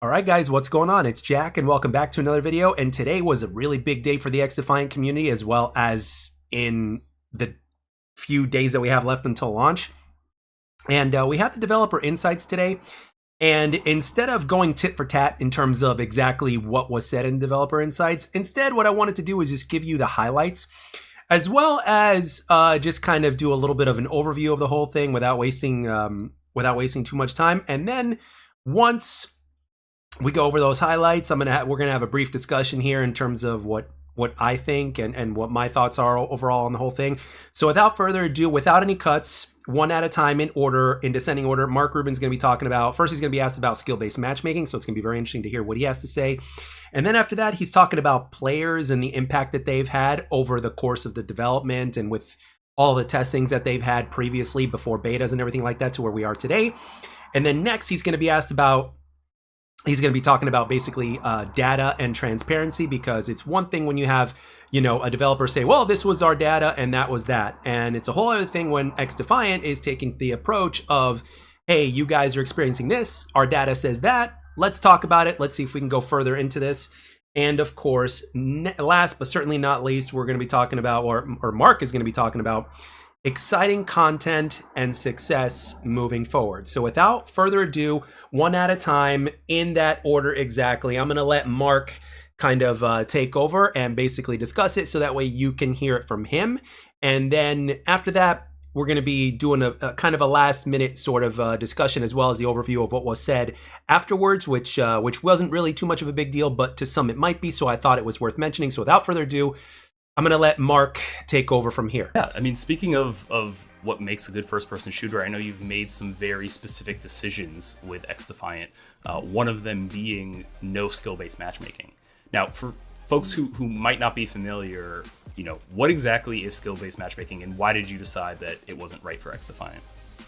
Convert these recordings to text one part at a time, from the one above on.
All right, guys, what's going on? It's Jack, and welcome back to another video. And today was a really big day for the XDefiant community, as well as in the few days that we have left until launch. And we had the developer insights today. And instead of going tit for tat in terms of exactly what was said in developer insights, instead what I wanted to do is just give you the highlights, as well as just kind of do a little bit of an overview of the whole thing without wasting too much time. And then once we go over those highlights, we're gonna have a brief discussion here in terms of what I think and what my thoughts are overall on the whole thing. So without further ado, without any cuts, one at a time in descending order, Mark Rubin's going to be talking about, first he's going to be asked about skill-based matchmaking, so it's going to be very interesting to hear what he has to say. And then after that, he's talking about players and the impact that they've had over the course of the development and with all the testings that they've had previously before betas and everything like that to where we are today. And then next, he's going to be talking about basically data and transparency, because it's one thing when you have, a developer say, well, this was our data and that was that. And it's a whole other thing when XDefiant is taking the approach of, hey, you guys are experiencing this. Our data says that. Let's talk about it. Let's see if we can go further into this. And of course, last but certainly not least, we're going to be talking about, or Mark is going to be talking about, exciting content and success moving forward. So without further ado, one at a time in that order exactly, I'm going to let Mark kind of take over and basically discuss it so that way you can hear it from him. And then after that, we're going to be doing a kind of a last minute sort of discussion, as well as the overview of what was said afterwards, which wasn't really too much of a big deal, but to some it might be. So I thought it was worth mentioning. So without further ado, I'm going to let Mark take over from here. Yeah, I mean, speaking of what makes a good first-person shooter, I know you've made some very specific decisions with XDefiant, one of them being no skill-based matchmaking. Now, for folks who might not be familiar, what exactly is skill-based matchmaking, and why did you decide that it wasn't right for XDefiant?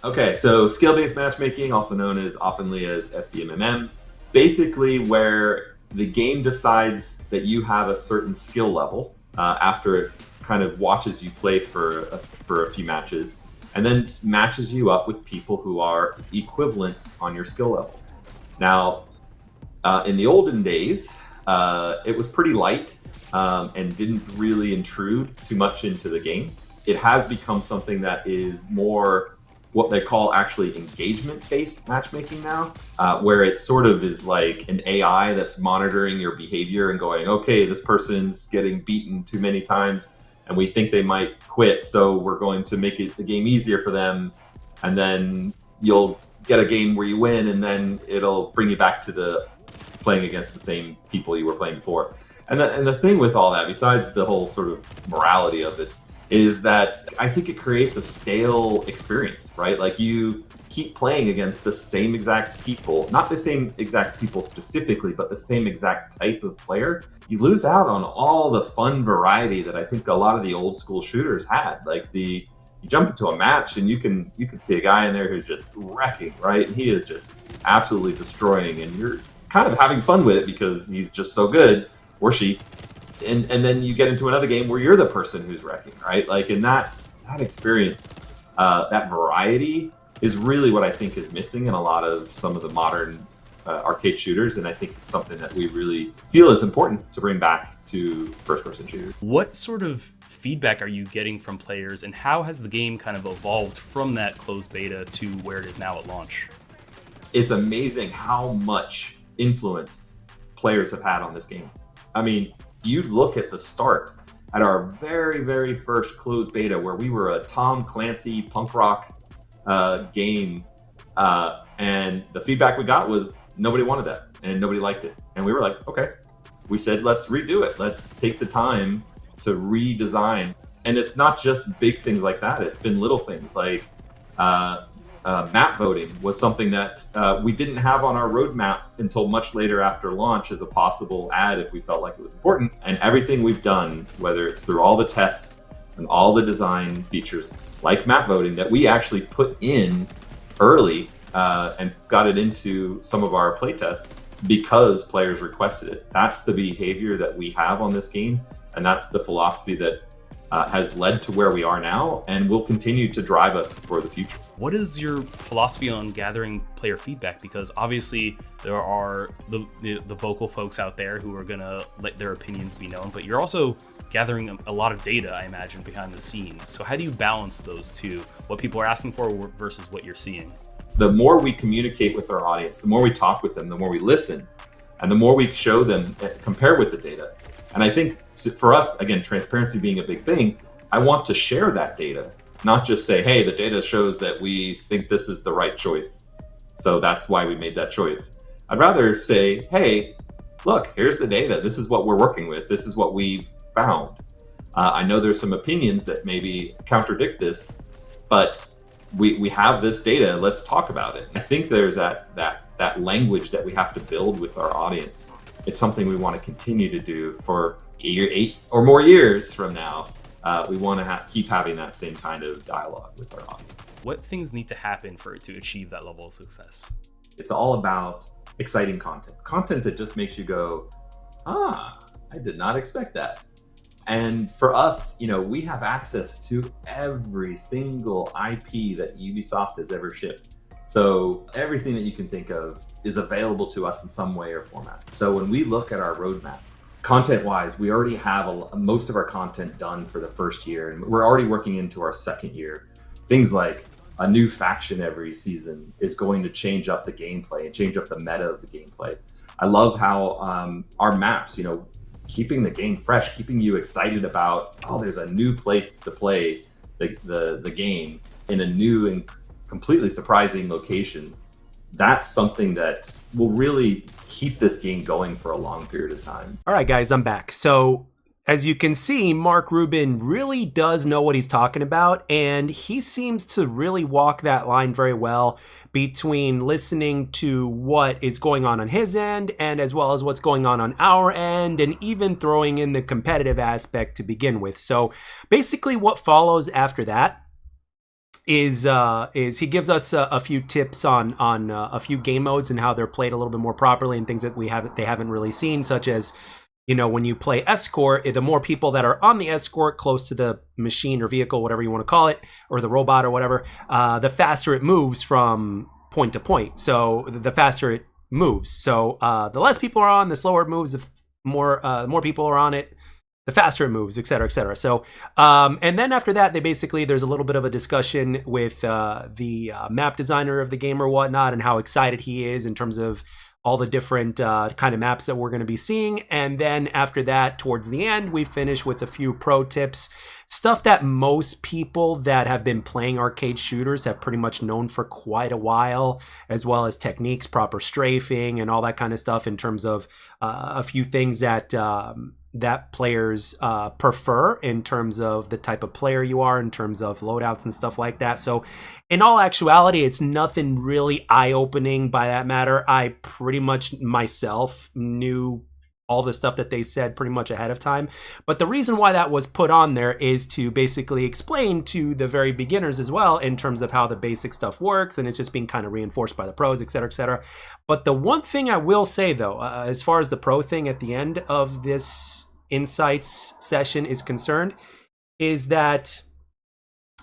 Okay, so skill-based matchmaking, also known as oftenly as SBMM, basically where the game decides that you have a certain skill level after it kind of watches you play for a few matches, and then matches you up with people who are equivalent on your skill level. Now, in the olden days, it was pretty light and didn't really intrude too much into the game. It has become something that is more what they call actually engagement-based matchmaking now, where it sort of is like an AI that's monitoring your behavior and going, okay, this person's getting beaten too many times and we think they might quit, so we're going to make the game easier for them, and then you'll get a game where you win, and then it'll bring you back to the playing against the same people you were playing before. And the thing with all that, besides the whole sort of morality of it, is that I think it creates a stale experience, right? Like you keep playing against the same exact people, not the same exact people specifically, but the same exact type of player. You lose out on all the fun variety that I think a lot of the old school shooters had. Like you jump into a match and you can see a guy in there who's just wrecking, right? And he is just absolutely destroying, and you're kind of having fun with it because he's just so good, or she. And then you get into another game where you're the person who's wrecking, right? Like, and that experience, that variety is really what I think is missing in a lot of some of the modern arcade shooters. And I think it's something that we really feel is important to bring back to first-person shooters. What sort of feedback are you getting from players, and how has the game kind of evolved from that closed beta to where it is now at launch? It's amazing how much influence players have had on this game. I mean, you look at the start at our very, very first closed beta, where we were a Tom Clancy punk rock game, and the feedback we got was nobody wanted that and nobody liked it. And we were like, okay. We said, let's redo it. Let's take the time to redesign. And it's not just big things like that. It's been little things like map voting was something that we didn't have on our roadmap until much later after launch as a possible add if we felt like it was important. And everything we've done, whether it's through all the tests and all the design features like map voting that we actually put in early and got it into some of our playtests because players requested it. That's the behavior that we have on this game, and that's the philosophy that has led to where we are now and will continue to drive us for the future. What is your philosophy on gathering player feedback? Because obviously there are the vocal folks out there who are going to let their opinions be known, but you're also gathering a lot of data, I imagine, behind the scenes. So how do you balance those two, what people are asking for versus what you're seeing? The more we communicate with our audience, the more we talk with them, the more we listen, and the more we show them, compare with the data. And I think for us, again, transparency being a big thing, I want to share that data, not just say, hey, the data shows that we think this is the right choice, so that's why we made that choice. I'd rather say, hey, look, here's the data. This is what we're working with. This is what we've found. I know there's some opinions that maybe contradict this, but we have this data. Let's talk about it. I think there's that language that we have to build with our audience. It's something we want to continue to do for 8 or more years from now. We want to keep having that same kind of dialogue with our audience. What things need to happen for it to achieve that level of success? It's all about exciting content that just makes you go, I did not expect that. And for us, we have access to every single IP that Ubisoft has ever shipped. So everything that you can think of is available to us in some way or format. So when we look at our roadmap, content-wise, we already have most of our content done for the first year, and we're already working into our second year. Things like a new faction every season is going to change up the gameplay and change up the meta of the gameplay. I love how our maps, keeping the game fresh, keeping you excited about, there's a new place to play the game in a new and completely surprising location. That's something that will really keep this game going for a long period of time. All right, guys, I'm back. So as you can see, Mark Rubin really does know what he's talking about, and he seems to really walk that line very well between listening to what is going on his end and as well as what's going on our end, and even throwing in the competitive aspect to begin with. So basically what follows after that is he gives us a few tips on a few game modes and how they're played a little bit more properly, and things that they haven't really seen, such as, when you play escort, the more people that are on the escort close to the machine or vehicle, whatever you want to call it, or the robot or whatever, the faster it moves from point to point. So the faster it moves. So the less people are on, the slower it moves. The more people are on it, the faster it moves, et cetera, et cetera. So, and then after that, there's a little bit of a discussion with the map designer of the game or whatnot, and how excited he is in terms of all the different kind of maps that we're going to be seeing. And then after that, towards the end, we finish with a few pro tips, stuff that most people that have been playing arcade shooters have pretty much known for quite a while, as well as techniques, proper strafing, and all that kind of stuff in terms of a few things that that players prefer in terms of the type of player you are, in terms of loadouts and stuff like that. So in all actuality, it's nothing really eye-opening by that matter. I pretty much myself knew all the stuff that they said pretty much ahead of time. But the reason why that was put on there is to basically explain to the very beginners as well in terms of how the basic stuff works, and it's just being kind of reinforced by the pros, et cetera, et cetera. But the one thing I will say, though, as far as the pro thing at the end of this Insights session is concerned, is that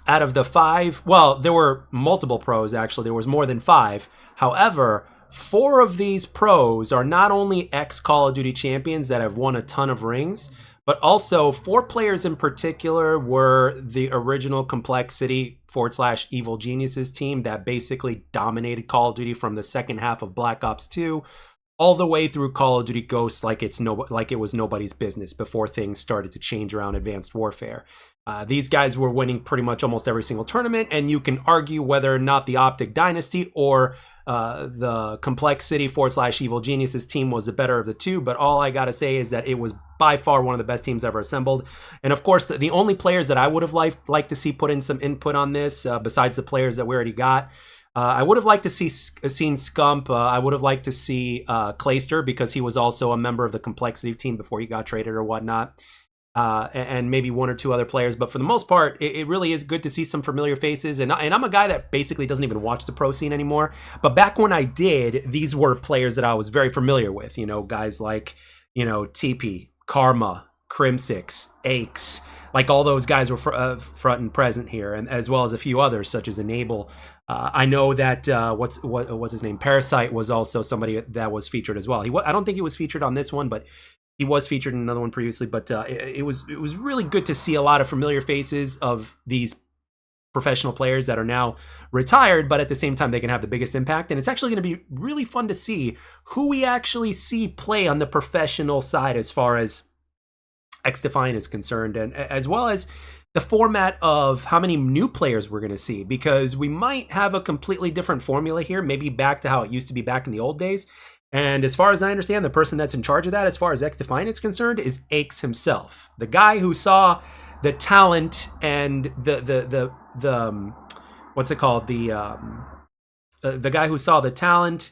out of the 5, well, there were multiple pros, actually. There was more than 5. However, 4 of these pros are not only ex-Call of Duty champions that have won a ton of rings, but also 4 players in particular were the original Complexity / Evil Geniuses team that basically dominated Call of Duty from the second half of Black Ops 2 all the way through Call of Duty Ghosts, like it was nobody's business before things started to change around Advanced Warfare. These guys were winning pretty much almost every single tournament, and you can argue whether or not the Optic Dynasty or the Complexity / Evil Geniuses team was the better of the two, but all I gotta say is that it was by far one of the best teams ever assembled. And of course, the only players that I would have liked to see put in some input on this, besides the players that we already got, I would have liked to seen Scump. I would have liked to see Clayster, because he was also a member of the Complexity team before he got traded or whatnot. And maybe 1 or 2 other players. But for the most part, it really is good to see some familiar faces. And I'm a guy that basically doesn't even watch the pro scene anymore. But back when I did, these were players that I was very familiar with. Guys like, TP, Karma, Crimsix, Aches, like all those guys were front and present here, and as well as a few others such as Enable. I know that what's his name, Parasite, was also somebody that was featured as well. I don't think he was featured on this one, but he was featured in another one previously. But it was really good to see a lot of familiar faces of these professional players that are now retired, but at the same time they can have the biggest impact. And it's actually going to be really fun to see who we actually see play on the professional side as far as XDefiant is concerned, and as well as the format of how many new players we're going to see, because we might have a completely different formula here, maybe back to how it used to be back in the old days. And as far as I understand, the person that's in charge of that as far as XDefiant is concerned is Aches himself, the guy who saw the talent and the what's it called, the guy who saw the talent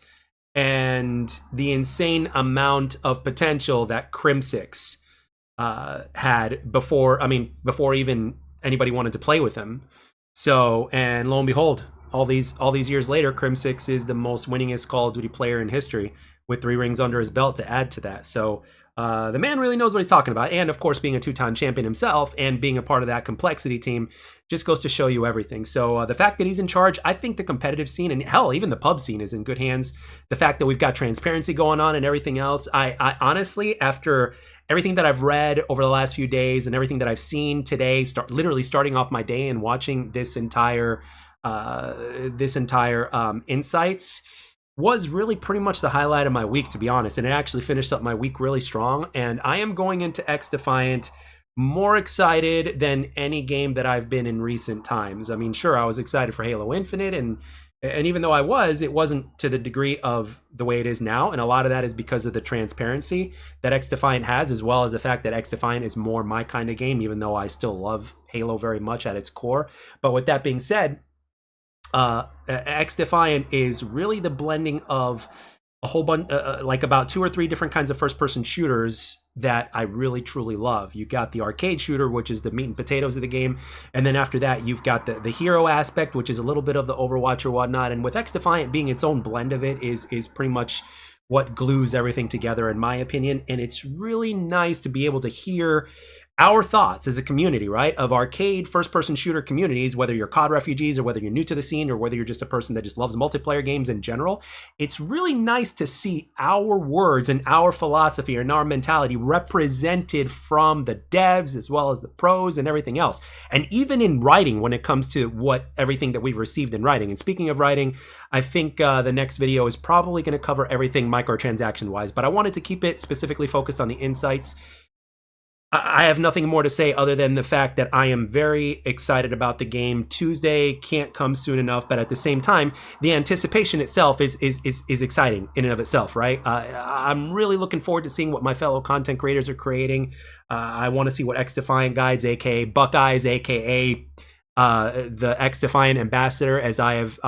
and the insane amount of potential that Crimsix had before even anybody wanted to play with him. So, and lo and behold, all these years later, Crimsix is the most winningest Call of Duty player in history, with 3 rings under his belt to add to that. So the man really knows what he's talking about. And of course, being a 2-time champion himself and being a part of that complexity team just goes to show you everything. So the fact that he's in charge, I think the competitive scene, and hell, even the pub scene, is in good hands. The fact that we've got transparency going on and everything else, I honestly, after everything that I've read over the last few days and everything that I've seen today, literally starting off my day and watching this entire insights, was really pretty much the highlight of my week, to be honest. And it actually finished up my week really strong. And I am going into XDefiant more excited than any game that I've been in recent times. I mean, sure, I was excited for Halo Infinite, and even though it wasn't to the degree of the way it is now. And a lot of that is because of the transparency that XDefiant has, as well as the fact that XDefiant is more my kind of game, even though I still love Halo very much at its core. But with that being said, XDefiant is really the blending of a whole bunch, like about 2 or 3 different kinds of first-person shooters that I really truly love. You got the arcade shooter, which is the meat and potatoes of the game, and then after that, you've got the hero aspect, which is a little bit of the Overwatch or whatnot. And with XDefiant being its own blend of it is pretty much what glues everything together, in my opinion. And it's really nice to be able to hear our thoughts as a community, right, of arcade first-person shooter communities, whether you're COD refugees or whether you're new to the scene or whether you're just a person that just loves multiplayer games in general. It's really nice to see our words and our philosophy and our mentality represented from the devs as well as the pros and everything else. And even in writing, when it comes to everything that we've received in writing. And speaking of writing, I think the next video is probably going to cover everything microtransaction-wise, but I wanted to keep it specifically focused on the insights. I have nothing more to say other than the fact that I am very excited about the game. Tuesday can't come soon enough, but at the same time, the anticipation itself is exciting in and of itself, right? I'm really looking forward to seeing what my fellow content creators are creating. I want to see what XDefiant Guides, aka Buckeyes, aka the XDefiant ambassador, as I have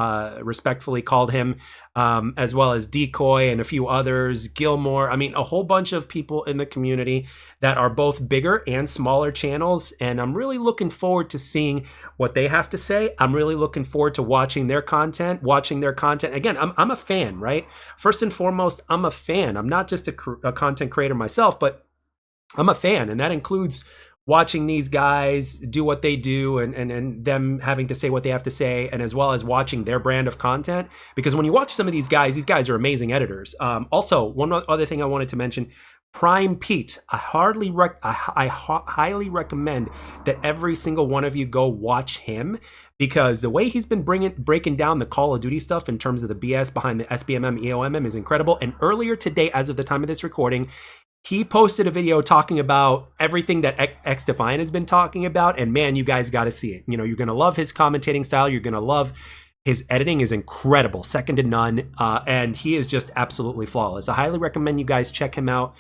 respectfully called him, as well as Decoy and a few others, Gilmore. I mean, a whole bunch of people in the community that are both bigger and smaller channels. And I'm really looking forward to seeing what they have to say. I'm really looking forward to watching their content. Again, I'm a fan, right? First and foremost, I'm a fan. I'm not just a content creator myself, but I'm a fan. And that includes watching these guys do what they do and them having to say what they have to say, and as well as watching their brand of content. Because when you watch some of these guys are amazing editors. Also, one other thing I wanted to mention, Prime Pete. I highly recommend that every single one of you go watch him, because the way he's been breaking down the Call of Duty stuff in terms of the BS behind the SBMM, EOMM is incredible. And earlier today, as of the time of this recording, he posted a video talking about everything that XDefiant has been talking about, and man, you guys got to see it. You know, you're going to love his commentating style. You're going to love his editing is incredible, second to none, and he is just absolutely flawless. I highly recommend you guys check him out.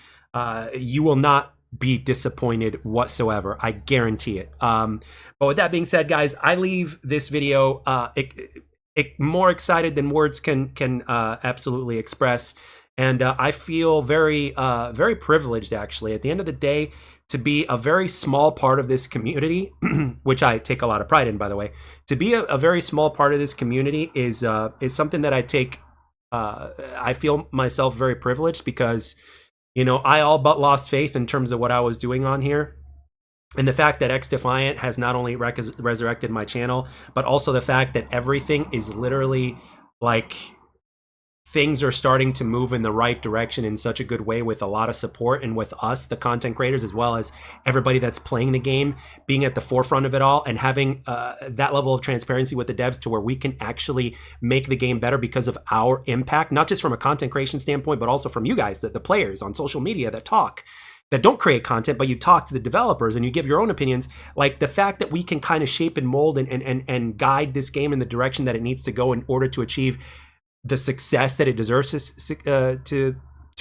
You will not be disappointed whatsoever. I guarantee it. But with that being said, guys, I leave this video more excited than words can absolutely express. And I feel very privileged, actually, at the end of the day, to be a very small part of this community, which I take a lot of pride in, by the way. To be a very small part of this community is something that I take. I feel myself very privileged because, you know, I all but lost faith in terms of what I was doing on here. And the fact that XDefiant has not only resurrected my channel, but also the fact that everything is literally like things are starting to move in the right direction in such a good way, with a lot of support, and with us, the content creators, as well as everybody that's playing the game, being at the forefront of it all, and having that level of transparency with the devs to where we can actually make the game better because of our impact, not just from a content creation standpoint, but also from you guys, the players on social media that talk, that don't create content, but you talk to the developers and you give your own opinions. Like the fact that we can kind of shape and mold and guide this game in the direction that it needs to go in order to achieve the success that it deserves to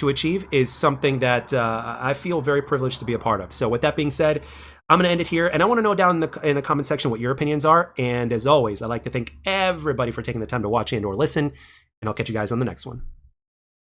achieve is something that I feel very privileged to be a part of. So with that being said, I'm going to end it here, and I want to know down in the comment section what your opinions are. And as always, I'd like to thank everybody for taking the time to watch and or listen, and I'll catch you guys on the next one.